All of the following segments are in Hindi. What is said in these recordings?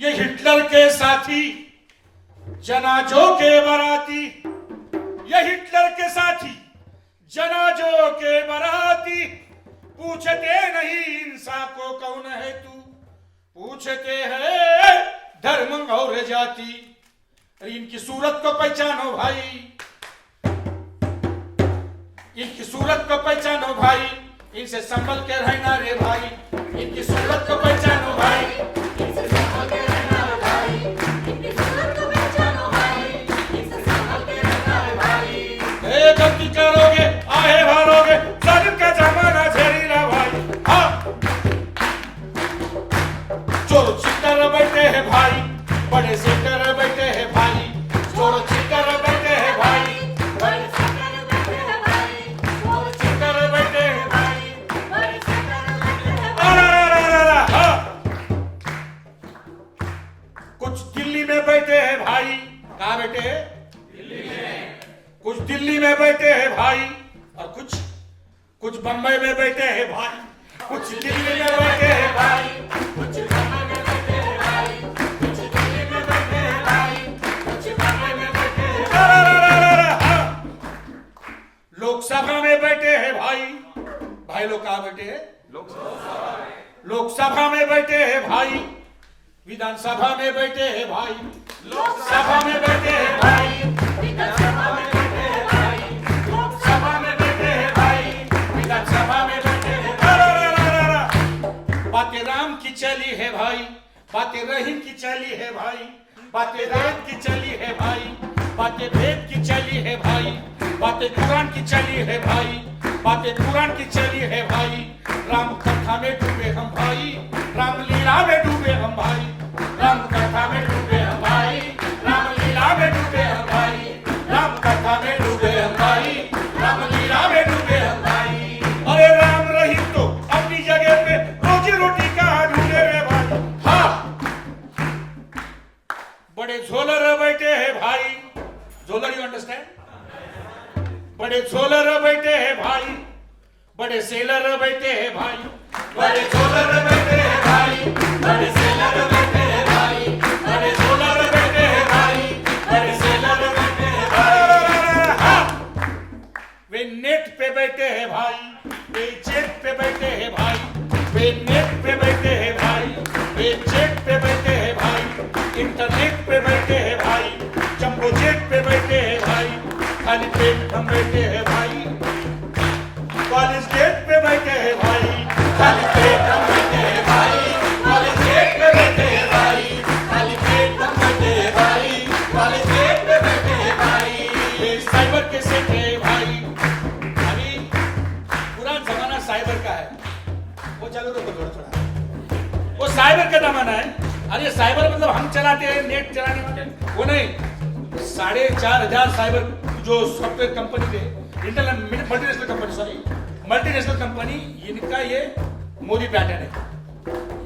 ये हिटलर के साथी, जनाजों के बाराती, ये हिटलर के साथी, जनाजों के बाराती, पूछते नहीं इंसान को कौन है तू, पूछते हैं धर्म और जाति। अरे इनकी सूरत को पहचानो भाई, इनकी सूरत को पहचानो भाई, इनसे संभल के रहना रे भाई, इनकी सूरत को पहचानो भाई, इनसे संभल के रहना रे भाई, इनकी सूरत को पहचानो भाई, इनसे संभल के रहना रे भाई। ए गलती करोगे आहे भरोगे, जालिम का जमाना झेलेगा भाई। हाँ चोर चिट्टर बैठे हैं भाई, बड़े सेटर बैठे हैं भाई, चोर चिट्टर बैठे हैं भाई, बड़े सरकार बैठे हैं भाई, चोर चिट्टर बैठे हैं भाई, बड़े सरकार बैठे हैं भाई। अरे हाँ। कुछ दिल्ली में बैठे हैं भाई, कहाँ बैठे हैं? दिल्ली में। कुछ दिल्ली में बैठे हैं भाई, और कुछ बम्बई में बैठे हैं भाई, कुछ दिल्ली में बैठे हैं भाई, कुछ बम्बई में बैठे हैं भाई, कुछ दिल्ली में बैठे हैं भाई, कुछ बम्बई में बैठे हैं भाई। हाँ। लोकसभा में बैठे हैं भाई, भाई लोग कहाँ बैठे हैं? लोकसभा में बैठे हैं भाई, विधानसभा में बैठे हैं भाई, लोकसभा में बैठे हैं भाई, विधानसभा में बैठे हैं भाई, लोकसभा में बैठे हैं भाई, विधानसभा में बैठे हैं। बातें राम की चली है भाई, बातें रहीम की चली है भाई, बातें वेद की चली है भाई, बातें वेद की चली है भाई, बातें कुरान की चली है भाई, बातें कुरान की चली है भाई। राम कथा में डूबे हम भाई, राम लीला में डूबे हम भाई, राम कथा में डूबे हम भाई, राम लीला में डूबे हम भाई, राम कथा में डूबे हम भाई, राम लीला में डूबे हम भाई। अरे राम रहीम तो अपनी जगह पे रोजी रोटी कहाँ ढूंढे रे भाई। हाँ बड़े झोलर बैठे हैं भाई, झोलर यू अंडरस्टैंड? बड़े झोलर बैठे हैं भाई, बड़े सेलर बैठे हैं भाई, बड़े झोलर बैठे हैं भाई, बड़े सेलर बैठे हैं भाई, बड़े झोलर बैठे हैं भाई, बड़े सेलर बैठे हैं भाई। हाँ। वे नेट पे बैठे हैं भाई, वे जेट पे बैठे हैं भाई, वे नेट पे बैठे हैं भाई, वे जेट पे बैठे हैं भाई, इंटरनेट पे बैठे हैं भाई, जंबो जेट पे बैठे हैं भाई, खाली पेट हम बैठे हैं भाई, कॉलेज गेट पे बैठे हैं भाई, खाली पेट हम बैठे हैं भाई, कॉलेज गेट पे बैठे हैं भाई, खाली पेट हम बैठे हैं भाई, कॉलेज गेट पे बैठे हैं भाई। ये साइबर के सेट है भाई, अभी पूरा जमाना साइबर का है, वो चलो तो थोड़ा थोड़ा वो साइबर का जमाना है। अरे साइबर मतलब हम चलाते हैं नेट चलाने वाले, वो नहीं, 4,500 साइबर जो सॉफ्टवेयर कंपनी थे, multinational company, sorry multinational company, इनका ये मोदी पैटर्न है।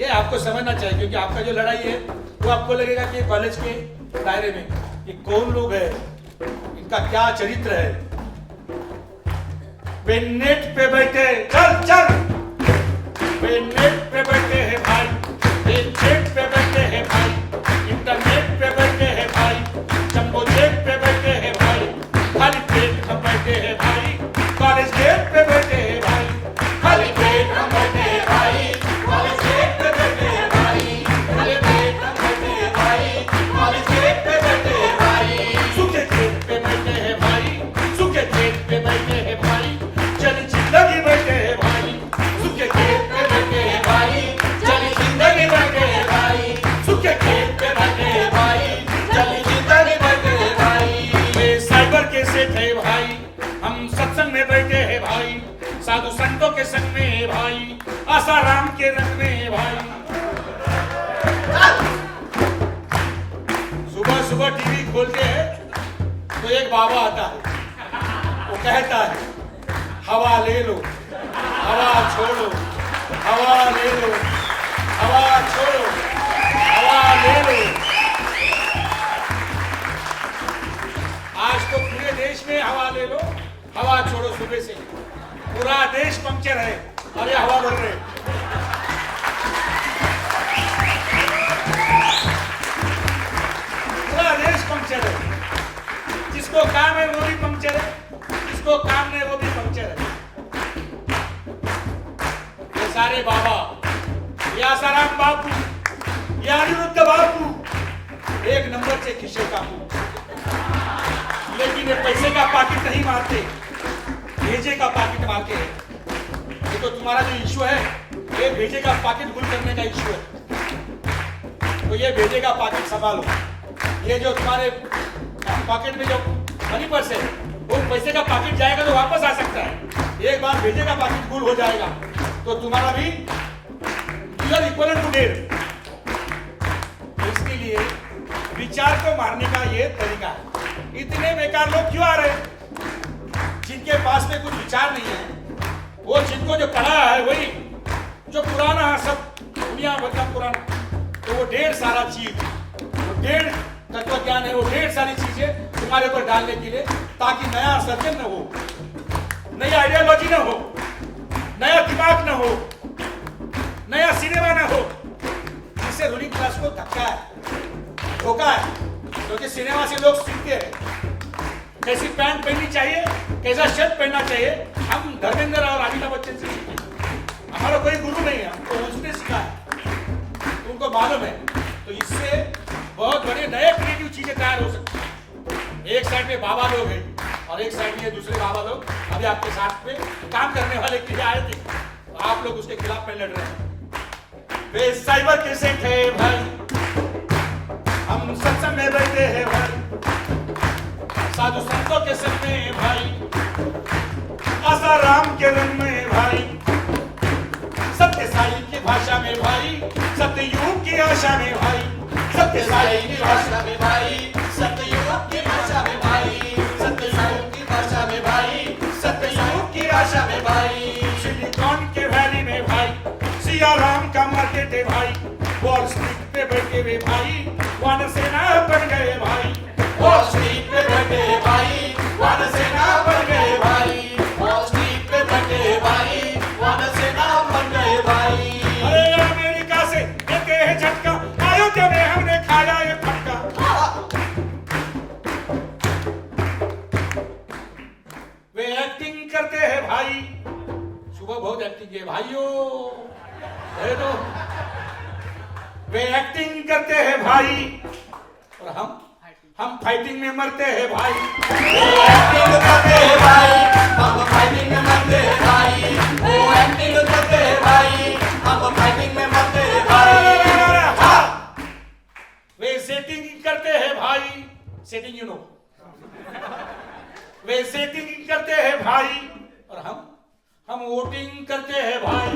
ये आपको समझना चाहिए, क्योंकि आपका जो लड़ाई है वो आपको लगेगा कि कॉलेज के दायरे में ये कौन लोग है, इनका क्या चरित्र है। वे नेट पे बैठे, चल वे नेट पे बैठे हैं भाई, वे जेट पे बैठे हैं भाई, इंटरनेट पे बैठे हैं भाई, जंबो जेट पे बैठे हैं भाई, खाली पेट हम बैठे हैं भाई, कॉलेज गेट पे बैठे हैं भाई, खाली पेट हम बैठे हैं भाई, कॉलेज गेट पे बैठे हैं भाई, खाली पेट हम बैठे हैं भाई, कॉलेज गेट पे बैठे हैं भाई, सूखे खेत पे बैठे हैं भाई, सूखे खेत पे बैठे हैं भाई, चली जिंदगी बैठे हैं भाई, सूखे खेत पे बैठे हैं भाई, चली जिंदगी बैठे हैं भाई, सूखे खेत पे बैठे हैं भाई, चली जिंदगी बैठे हैं भाई। वे साइबर के सेठ है भाई, हम सत्संग में बैठे हैं भाई, साधु संतों के संग में है भाई, आसाराम के रंग में है भाई। सुबह सुबह टीवी खोलते हैं तो एक बाबा आता है, वो कहता है हवा ले लो, हवा छोड़ो, हवा ले लो, हवा छोड़ो, हवा ले लो। आज तो पूरे देश में हवा ले लो, हवा छोड़ो, सुबह से पूरा देश पंक्चर है, अरे हवा भर रहे। से खींचे काबू, लेकिन ये पैसे का पाकिट नहीं मारते, भेजे का पाकिट मारते हैं। ये तो तुम्हारा जो इश्यू है, ये भेजे का पाकिट गुल करने का इश्यू है। तो ये भेजे का पाकिट संभालो। ये जो तुम्हारे पॉकेट में जो मनी पर्स है, वो पैसे का पाकिट जाएगा तो वापस आ सकता है। एक बार भेजे का पाकिट गुल हो जाएगा तो तुम्हारा भी इक्वल टू डेढ़। इसके लिए विचार को मारने का ये तरीका है। इतने बेकार लोग क्यों आ रहे हैं? जिनके पास में कुछ विचार नहीं है, वो जिनको जो पढ़ा है वही जो पुराना है, सब दुनिया भर का पुराना, तो वो ढेर सारा चीज, वो ढेर तत्व ज्ञान है, वो ढेर सारी चीजें तुम्हारे ऊपर डालने के लिए, ताकि नया सर्जन न हो, नई आइडियोलॉजी न हो, नया दिमाग न हो, नया सिनेमा न हो। इससे रूलिंग क्लास को धक्का है, धोखा है, क्योंकि सिनेमा से लोग सीखते हैं कैसी पैंट पहननी चाहिए, कैसा शर्ट पहनना चाहिए। हम धर्मेंद्र और अमिताभ बच्चन से सीखे, हमारा कोई गुरु नहीं है, हमको उसने सिखा है, उनको मालूम है। तो इससे बहुत बड़े नए क्रिएटिव चीजें तैयार हो सकती है। एक साइड में बाबा लोग हैं और एक साइड में दूसरे बाबा लोग अभी आपके साथ में काम करने वाले के लिए आए थे, तो आप लोग उसके खिलाफ में लड़ रहे हैं। वे साइबर कैसे थे भाई, हम सत्संग में बैठे हैं भाई, साधु संतों के संग में भाई, आसाराम के रंग में भाई, सत्य साई की भाषा में भाई, सत्ययुग की आशा में भाई, सत्य साई की भाषा में भाई, सत्ययुग की भाषा में भाई, सत्ययुग की भाषा में भाई, सत्ययुग की आशा में भाई, सिलिकॉन के वैली में भाई, सिया राम का मार्केट है भाई, वॉल स्ट्रीट पे बैठे हुए भाई, वानर सेना बन गए भाई, वॉल स्ट्रीट पे बैठे भाई, वानर सेना बन गए भाई, वॉल स्ट्रीट पे बैठे भाई, वानर सेना बन गए भाई। अरे अमेरिका से देते हैं झटका, अयोध्या में हमने खाया ये फटका। वे एक्टिंग करते हैं भाई, सुबह बहुत एक्टिंग किए भाइयों, तो वे एक्टिंग करते हैं भाई, और हम फाइटिंग में मरते हैं भाई। वो एक्टिंग करते हैं भाई, हम फाइटिंग में मरते हैं भाई। वो एक्टिंग करते हैं भाई, हम फाइटिंग में मरते हैं भाई। वे सेटिंग करते हैं भाई, setting you know, way setting करते हैं भाई, और हम वोटिंग करते हैं भाई।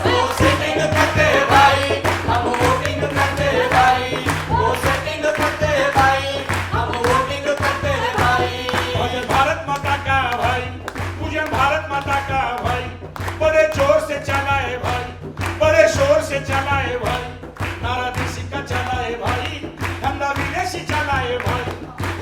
वो सेटिंग करते हैं भाई, हम वोटिंग करते हैं भाई। वो सेटिंग करते हैं भाई, हम वोटिंग करते हैं भाई। भजन भारत माता का भाई, पूजन भारत माता का भाई, बड़े जोर से चला है भाई, बड़े शोर से चला है भाई। नारा देशी का चला है भाई, धंधा विदेशी चला है भाई।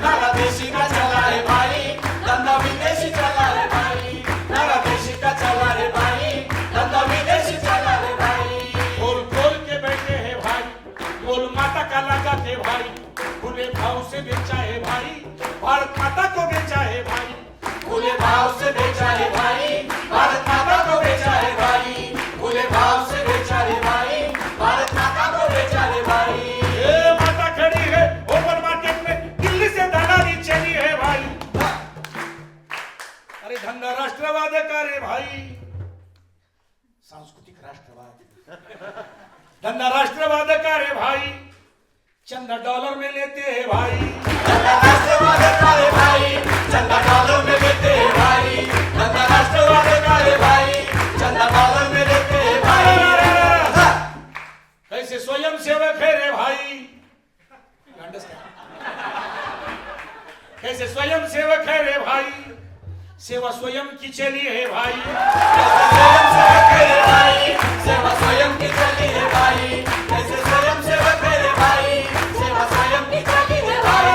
नारा देशी का चला है भाई, धंधा विदेशी चला है भाई। नारा देशी का चला है भाई, धंधा विदेशी चला है भाई। गोल गोल के बैठे हैं भाई, गोल माता का लगा के भाई, खुले भाव से बेचा है भाई, भारत माता को बेचा है भाई। खुले भाव से बेचा है भाई, भारत माता को बेचा है भाई। खुले भाव से बेचा है भाई, भारत माता को बेचा है भाई। ये माता खड़ी है ओपन मार्केट में, दिल्ली से दाना दी चली है भाई। अरे धंधा राष्ट्रवाद का रे भाई, सांस्कृतिक राष्ट्रवाद, धंधा राष्ट्रवाद का रे भाई, चंदा डॉलर में लेते हैं भाई। धंधा राष्ट्रवाद का रे भाई, चंदा डॉलर में लेते हैं भाई। धंधा राष्ट्रवाद का रे भाई, चंदा डॉलर में लेते हैं भाई। कैसे स्वयं सेवक है रे भाई, कैसे स्वयं सेवक है रे भाई, सेवा स्वयं की चली है भाई। स्वयं सेवक है रे भाई, सेवा स्वयं की चली है भाई। कैसे स्वयं सेवक है रे भाई, सेवा स्वयं की चली है भाई।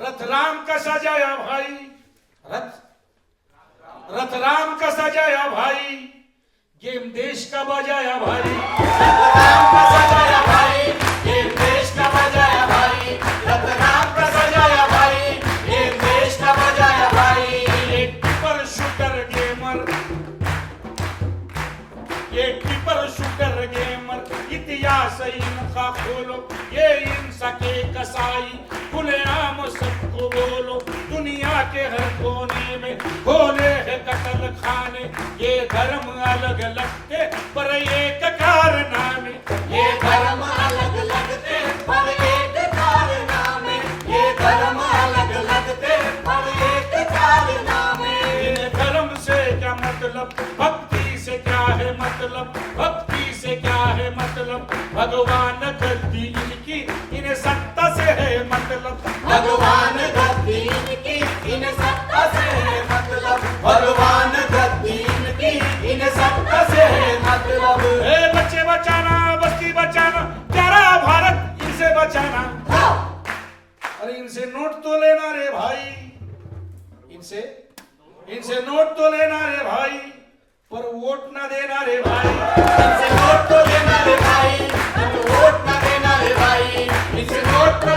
रथ राम का सजाया भाई, रथ राम का सजाया भाई, गेम देश का बजाया भाई। रथ राम का सजाया भाई, गेम देश का बजाया भाई। रथ राम का सजाया भाई, गेम देश का बजाया भाई। ये टिपर शूटर गेमर, ये टिपर शूटर गेमर, इतिहास इनका खोलो, ये इंसान सके कसाई, खुलेआम सबको बोलो दुनिया के हर कोने में खोले है कत्ल खाने। ये धर्म अलग लगते पर एक कारनामे, ये धर्म अलग लगते पर एक कारनामे, ये धर्म अलग लगते पर एक कारनामे। इन धर्म से क्या मतलब, भक्ति से क्या है मतलब, भक्ति से क्या है मतलब, भगवान गद्दी इनकी इन्हें सत्ता से है मतलब, भगवान गद्दी इनकी इन सत्ता से है मतलब, भगवान गद्दी इनकी इन सत्ता से है मतलब। ए बच्चे बचाना, बस्ती बचाना, प्यारा भारत इनसे बचाना। अरे इनसे नोट तो लेना रे भाई, इनसे नोट तो लेना रे भाई, पर वोट ना देना रे भाई। इनसे नोट तो लेना रे भाई, पर वोट ना देना रे भाई, इनसे नोट तो